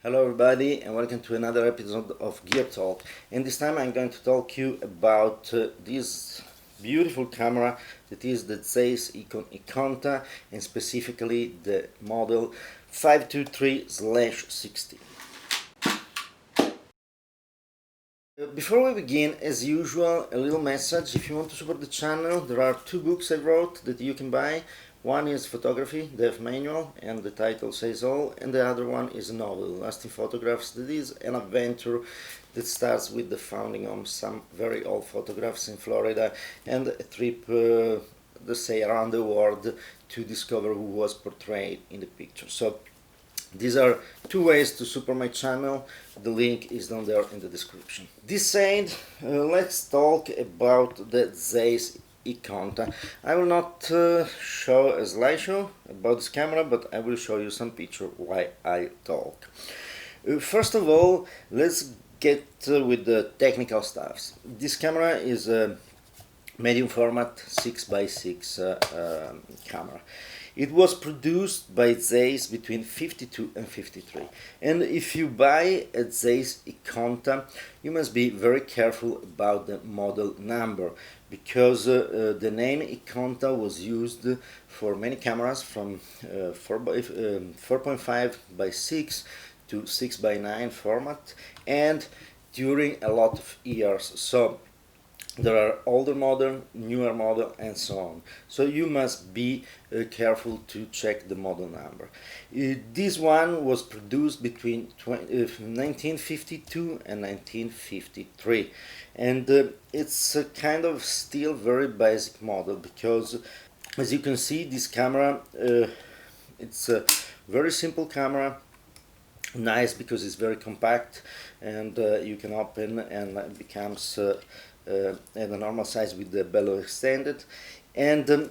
Hello everybody and welcome to another episode of Gear Talk, and this time I'm going to talk you about this beautiful camera that is the Zeiss Ikon Ikonta, and specifically the model 523/60. Before we begin, as usual, a little message. If you want to support the channel, there are two books I wrote that you can buy. One is Photography, the manual, and the title says all, and the other one is a novel, Lasting Photographs, that is an adventure that starts with the finding of some very old photographs in Florida and a trip, let's say, around the world to discover who was portrayed in the picture. So these are two ways to support my channel. The link is down there in the description. This said, let's talk about the Zeiss Ikonta. I will not show a slideshow about this camera, but I will show you some picture while I talk. First of all, let's get with the technical stuffs. This camera is a medium format 6x6 camera. It was produced by Zeiss between 52 and 53. And if you buy a Zeiss Ikonta, you must be very careful about the model number, because the name Ikonta was used for many cameras from 4.5 by 6 to 6 by 9 format, and during a lot of years. So there are older model, newer model, and so on. So you must be careful to check the model number. This one was produced between 1952 and 1953, and it's a kind of still very basic model, because as you can see, this camera, it's a very simple camera. Nice because it's very compact, and you can open, and it becomes at a normal size with the bellow extended. And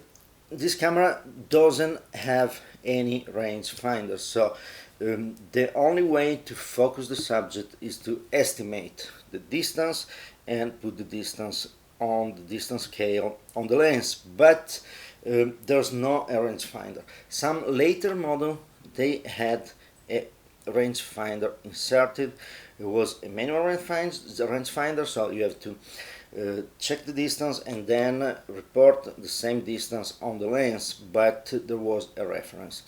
this camera doesn't have any rangefinder, so the only way to focus the subject is to estimate the distance and put the distance on the distance scale on the lens, but there's no rangefinder. Some later model, they had a rangefinder inserted. It was a manual rangefinder, so you have to check the distance and then report the same distance on the lens, but there was a reference.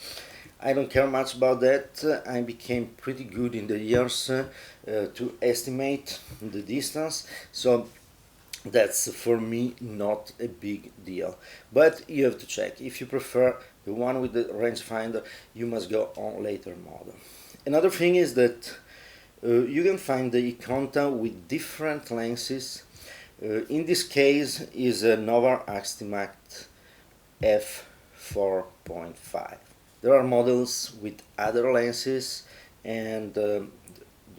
I don't care much about that. I became pretty good in the years to estimate the distance, so that's for me not a big deal. But you have to check. If you prefer the one with the rangefinder, you must go on later model. Another thing is that you can find the Ikonta with different lenses. In this case is a Nova Axtimax f4.5. There are models with other lenses, and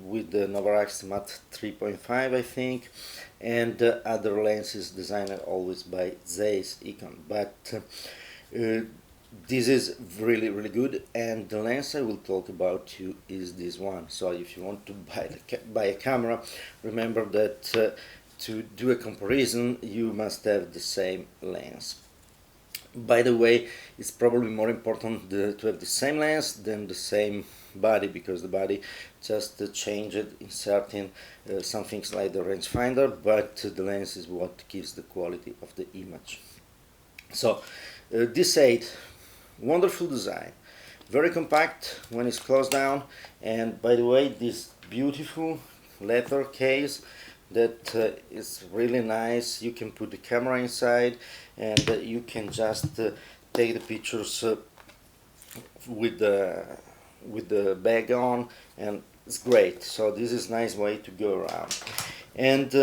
with the Nova Axtimax 3.5, I think, and other lenses designed always by Zeiss Ikon. But this is really good, and the lens I will talk about to you is this one. So if you want to buy a camera, remember that to do a comparison you must have the same lens. By the way, it's probably more important to have the same lens than the same body, because the body just changed, inserting some things like the rangefinder, but the lens is what gives the quality of the image. So this said, wonderful design, very compact when it's closed down, and by the way, this beautiful leather case that is really nice. You can put the camera inside, and you can just take the pictures with the bag on, and it's great. So this is a nice way to go around. And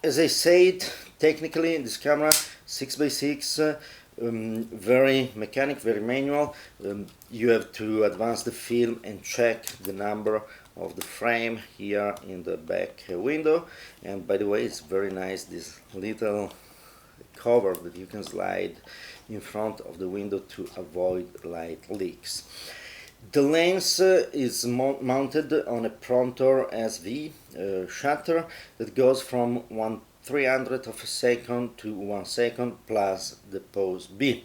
as I said, technically this camera 6x6, very mechanic, very manual. You have to advance the film and check the number of the frame here in the back window. And by the way, it's very nice, this little cover that you can slide in front of the window to avoid light leaks. The lens is mounted on a Promptor SV shutter that goes from 1/300 of a second to 1 second plus the pose B.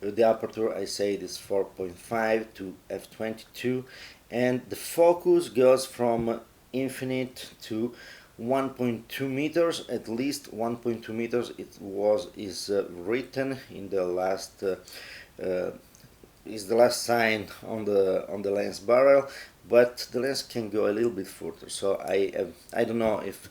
The aperture, I said, is 4.5 to f22, and the focus goes from infinite to 1.2 meters, at least 1.2 meters. It is written in the last is the last sign on the lens barrel, but the lens can go a little bit further. So I don't know if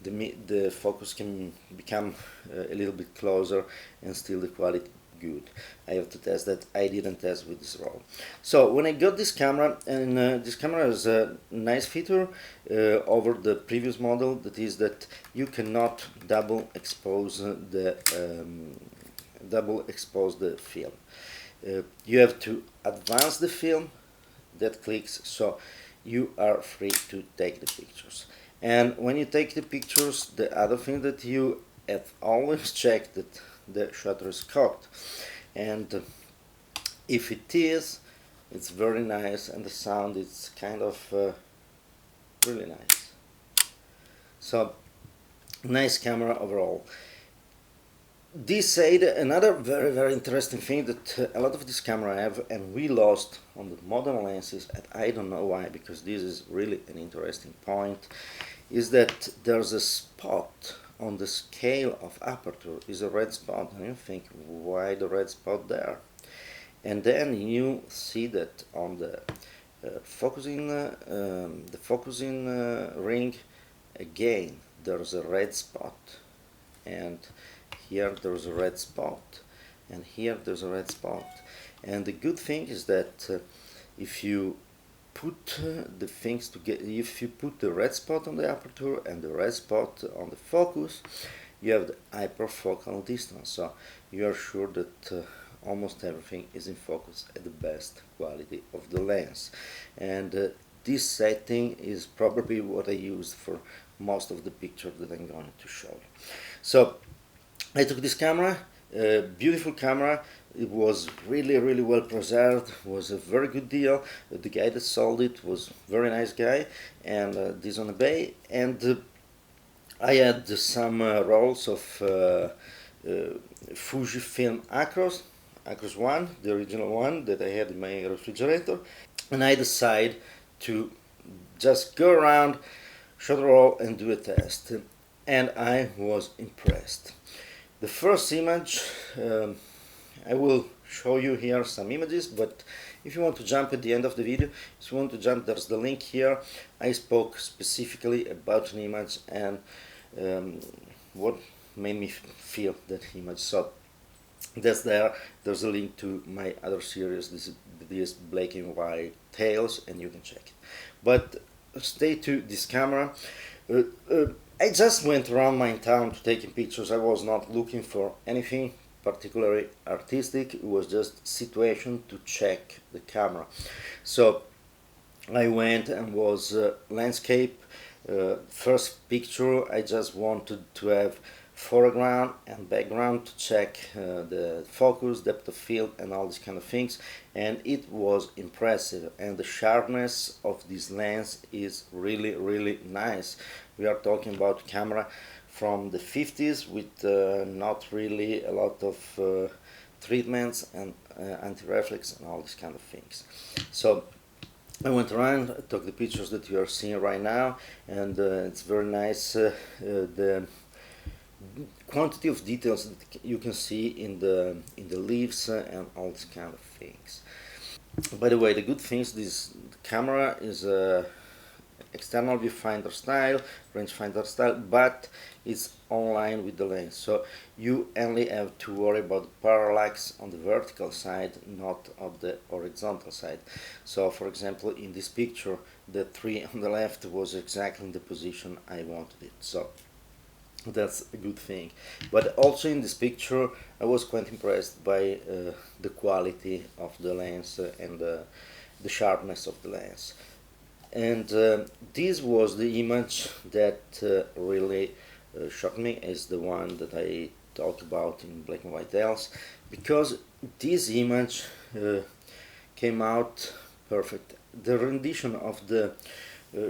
the focus can become a little bit closer and still the quality good. I have to test that. I didn't test with this roll. So when I got this camera, and this camera has a nice feature over the previous model, that is that you cannot double expose the film. You have to advance the film, that clicks, so you are free to take the pictures. And when you take the pictures, the other thing that you have always checked that the shutter is cocked, and if it is, it's very nice, and the sound is kind of really nice. So nice camera overall. This said, another very interesting thing that a lot of this camera have, and we lost on the modern lenses, and I don't know why, because this is really an interesting point, is that there's a spot on the scale of aperture, is a red spot, and you think, why the red spot there? And then you see that on the focusing ring, again there's a red spot, and here there's a red spot, and here there's a red spot. And the good thing is that if you put the things together, if you put the red spot on the aperture and the red spot on the focus, you have the hyperfocal distance, so you are sure that almost everything is in focus at the best quality of the lens. And this setting is probably what I used for most of the pictures that I'm going to show you. So I took this camera, beautiful camera. It was really well preserved, was a very good deal. The guy that sold it was a very nice guy, and this on eBay. And I had some rolls of Fujifilm Acros 1, the original one that I had in my refrigerator, and I decided to just go around, shoot the roll and do a test, and I was impressed. The first image, I will show you here some images, but if you want to jump at the end of the video, if you want to jump, there's the link here. I spoke specifically about an image and what made me feel that image. So that's there's a link to my other series. This is black and white tales, and you can check it. But stay to this camera. I just went around my town to taking pictures. I was not looking for anything particularly artistic. It was just situation to check the camera. So I went and was landscape. First picture, I just wanted to have foreground and background to check the focus, depth of field, and all these kind of things, and it was impressive, and the sharpness of this lens is really nice. We are talking about camera from the 50s with not really a lot of treatments and anti-reflex and all these kind of things. So I went around, took the pictures that you are seeing right now, and it's very nice. The quantity of details that you can see in the leaves and all these kind of things. By the way, the good thing is this camera is a external viewfinder style, rangefinder style, but it's online with the lens, so you only have to worry about the parallax on the vertical side, not of the horizontal side. So for example, in this picture, the tree on the left was exactly in the position I wanted it, so that's a good thing. But also in this picture I was quite impressed by the quality of the lens and the sharpness of the lens. And this was the image that really shocked me, is the one that I talked about in black and white tales, because this image came out perfect. The rendition of the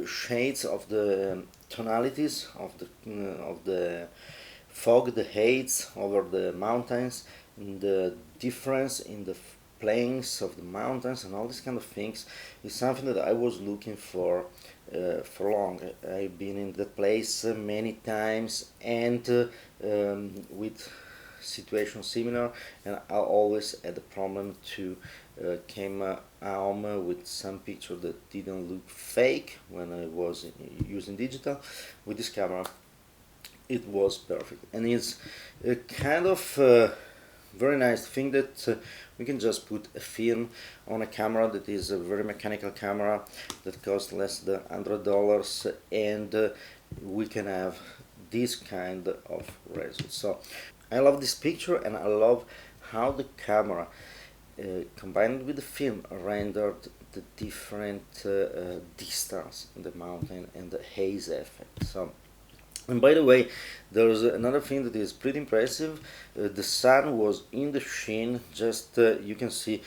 shades, of the tonalities of the fog, the haze over the mountains, and the difference in the plains, of the mountains, and all these kind of things is something that I was looking for long. I've been in that place many times, and with situation similar, and I always had the problem to came home with some picture that didn't look fake when I was using digital. With this camera it was perfect, and it's a kind of very nice thing that we can just put a film on a camera that is a very mechanical camera that costs less than $100, and we can have this kind of results. So I love this picture, and I love how the camera combined with the film rendered the different distance in the mountain and the haze effect. So, and by the way, there's another thing that is pretty impressive. The sun was in the sheen. Just you can see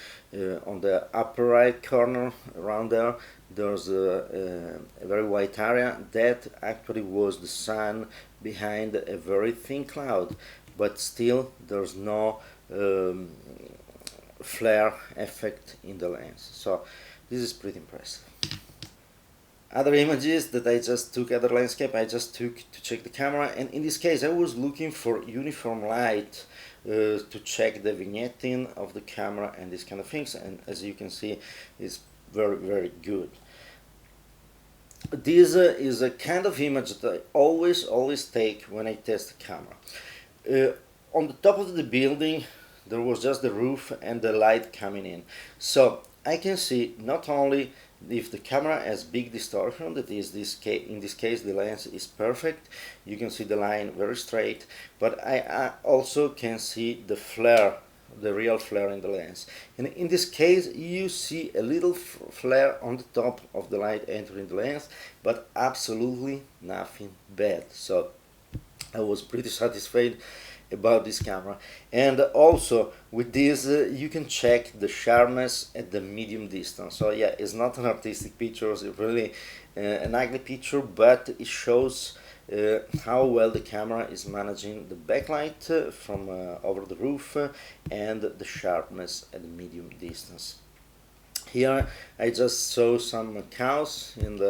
on the upper right corner around there, there's a very white area. That actually was the sun behind a very thin cloud, but still there's no flare effect in the lens. So this is pretty impressive. Other images that I just took, other landscape I just took to check the camera, and in this case I was looking for uniform light to check the vignetting of the camera and these kind of things, and as you can see, it's very good. This is a kind of image that I always take when I test the camera. On the top of the building there was just the roof and the light coming in, so I can see not only if the camera has big distortion, that is in this case the lens is perfect, you can see the line very straight, but I also can see the flare, the real flare in the lens, and in this case you see a little flare on the top of the light entering the lens, but absolutely nothing bad. So I was pretty satisfied about this camera. And also with this you can check the sharpness at the medium distance. So yeah, it's not an artistic picture, it's really an ugly picture, but it shows how well the camera is managing the backlight from over the roof and the sharpness at the medium distance. Here I just saw some cows in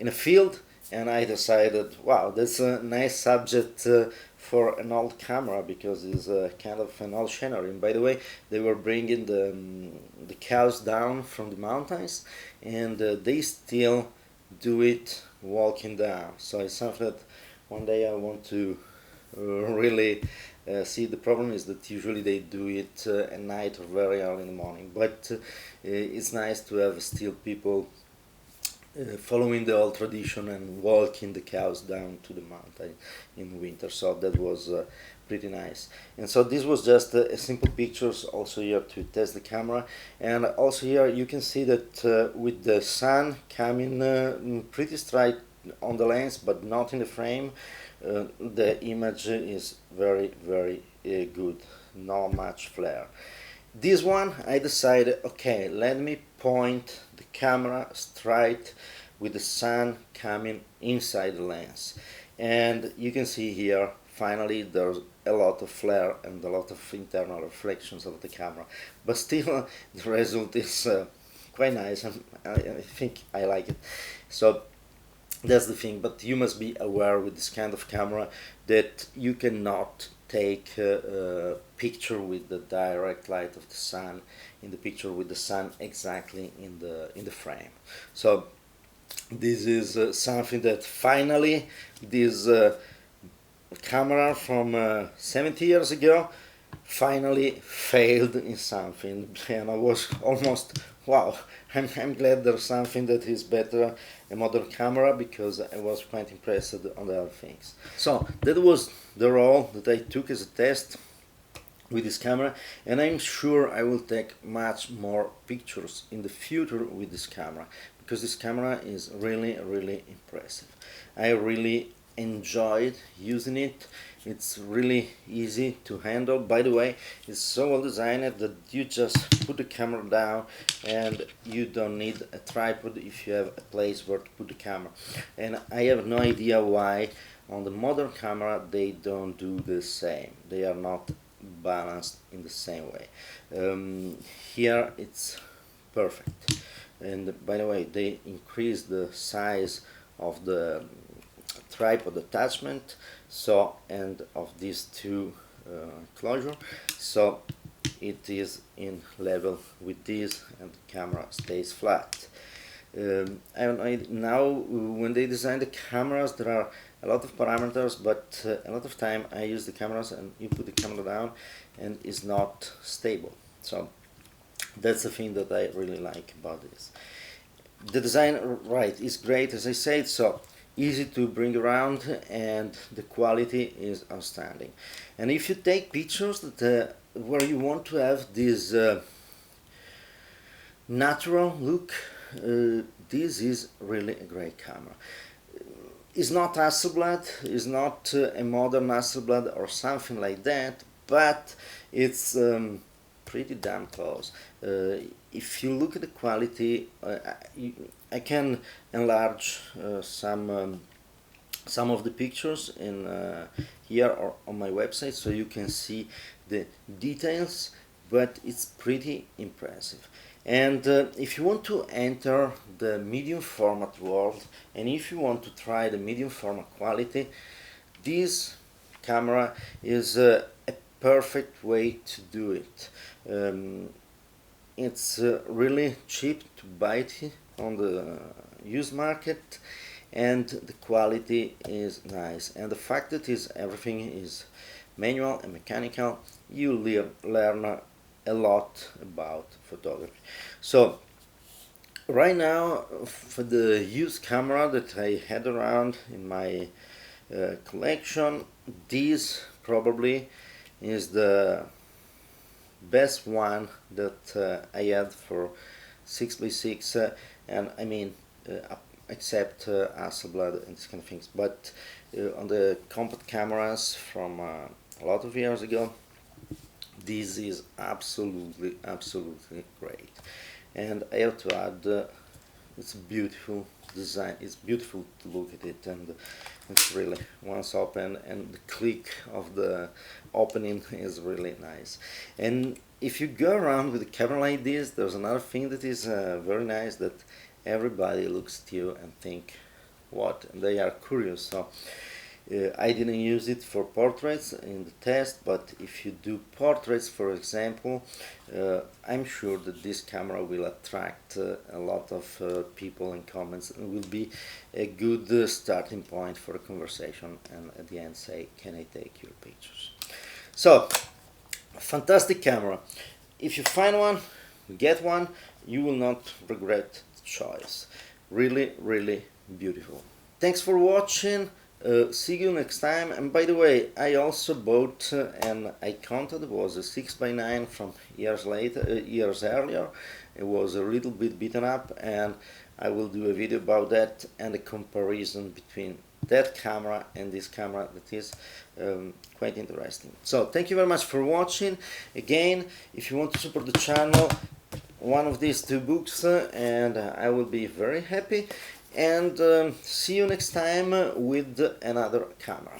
a field, and I decided, wow, that's a nice subject for an old camera, because it's kind of an old scenery. And by the way, they were bringing the cows down from the mountains, and they still do it walking down. So it's something that one day I want to really see. The problem is that usually they do it at night or very early in the morning, but it's nice to have still people following the old tradition and walking the cows down to the mountain in winter. So that was pretty nice. And so this was just a simple pictures also here to test the camera. And also here you can see that with the sun coming pretty straight on the lens but not in the frame, the image is very good, not much flare. This one I decided, okay, let me point the camera straight with the sun coming inside the lens, and you can see here finally there's a lot of flare and a lot of internal reflections of the camera, but still the result is quite nice, and I think I like it. So that's the thing, but you must be aware with this kind of camera that you cannot take a picture with the direct light of the sun in the picture with the sun exactly in the frame. So this is something that finally this camera from 70 years ago finally failed in something, and I was almost, wow, I'm glad there's something that is better, a modern camera, because I was quite impressed on the other things. So that was the roll that I took as a test with this camera, and I'm sure I will take much more pictures in the future with this camera, because this camera is really impressive. I really enjoyed using it. It's really easy to handle. By the way, it's so well designed that you just put the camera down and you don't need a tripod if you have a place where to put the camera. And I have no idea why on the modern camera they don't do the same. They are not balanced in the same way. Here it's perfect. And by the way, they increased the size of the tripod attachment, so, and of these two closure, so it is in level with this and the camera stays flat. Now when they design the cameras, there are a lot of parameters, but a lot of time I use the cameras and you put the camera down and it's not stable. So that's the thing that I really like about this. The design, right, is great, as I said, so easy to bring around, and the quality is outstanding. And if you take pictures that where you want to have this natural look, this is really a great camera. It's not Hasselblad, it's not a modern Hasselblad or something like that, but it's pretty damn close. If you look at the quality, I can enlarge some of the pictures in here or on my website, so you can see the details, but it's pretty impressive. And if you want to enter the medium format world, and if you want to try the medium format quality, this camera is a perfect way to do it. It's really cheap to buy it on the used market, and the quality is nice, and the fact that everything is manual and mechanical, you learn a lot about photography. So right now, for the used camera that I had around in my collection, this probably is the best one that I had for 6x6, and I mean except Hasselblad and these kind of things, but on the compact cameras from a lot of years ago, this is absolutely great. And I have to add, it's beautiful design, it's beautiful to look at it, and it's really, once open, and the click of the opening is really nice. And if you go around with a camera like this, there's another thing that is very nice, that everybody looks at you and think, what? And they are curious. So I didn't use it for portraits in the test, but if you do portraits, for example, I'm sure that this camera will attract a lot of people and comments, and will be a good starting point for a conversation, and at the end say, can I take your pictures? So, fantastic camera. If you find one, get one, you will not regret the choice. Really beautiful. Thanks for watching. See you next time. And by the way, I also bought an Ikonta that was a 6x9 from years earlier. It was a little bit beaten up, and I will do a video about that and a comparison between that camera and this camera that is quite interesting. So thank you very much for watching. Again, if you want to support the channel, one of these two books, and I will be very happy. And see you next time with another camera.